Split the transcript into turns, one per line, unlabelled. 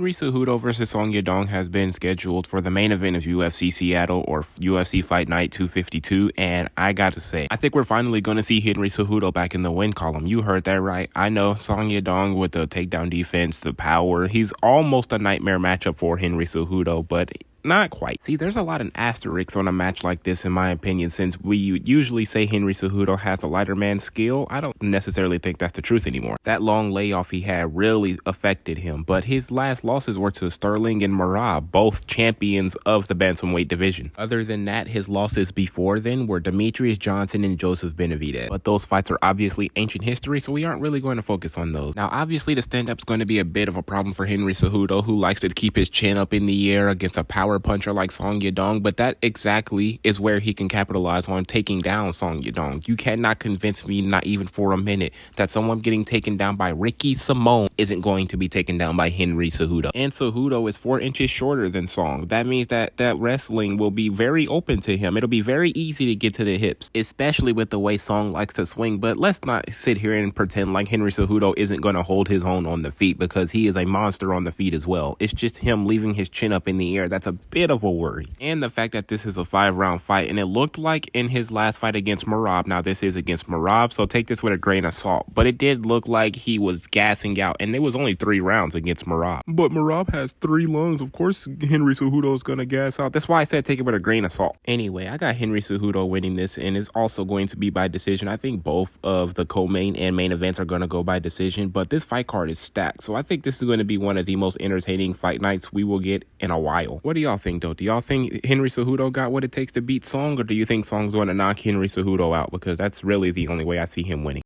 Henry Cejudo versus Song Yadong has been scheduled for the main event of UFC Seattle or UFC Fight Night 252, and I gotta say, I think we're finally going to see Henry Cejudo back in the win column. You heard that right. I know Song Yadong with the takedown defense, the power, he's almost a nightmare matchup for Henry Cejudo, but not quite. See, there's a lot of asterisks on a match like this, in my opinion, since we usually say Henry Cejudo has a lighter man skill. I don't necessarily think that's the truth anymore. That long layoff he had really affected him, but his last losses were to Sterling and Merab, both champions of the bantamweight division. Other than that, his losses before then were Demetrius Johnson and Joseph Benavidez. But those fights are obviously ancient history, so we aren't really going to focus on those. Now, obviously, the stand-up's going to be a bit of a problem for Henry Cejudo, who likes to keep his chin up in the air against a power puncher like Song Yadong, but that exactly is where he can capitalize on taking down Song Yadong. You cannot convince me, not even for a minute, that someone getting taken down by Ricky Simone isn't going to be taken down by Henry Cejudo. And Cejudo is 4 inches shorter than Song. That means that wrestling will be very open to him. It'll be very easy to get to the hips, especially with the way Song likes to swing. But let's not sit here and pretend like Henry Cejudo isn't going to hold his own on the feet, because he is a monster on the feet as well. It's just him leaving his chin up in the air that's a bit of a worry. And the fact that this is a 5-round fight, and it looked like in his last fight against Merab, now this is against Merab, so take this with a grain of salt, but it did look like he was gassing out, and it was only 3 rounds against Merab. But Merab has 3 lungs. Of course Henry Cejudo is going to gas out. That's why I said take it with a grain of salt. Anyway, I got Henry Cejudo winning this, and it's also going to be by decision. I think both of the co-main and main events are going to go by decision, but this fight card is stacked, so I think this is going to be one of the most entertaining fight nights we will get in a while. What do y'all think, though? Do y'all think Henry Cejudo got what it takes to beat Song, or do you think Song's going to knock Henry Cejudo out? Because that's really the only way I see him winning.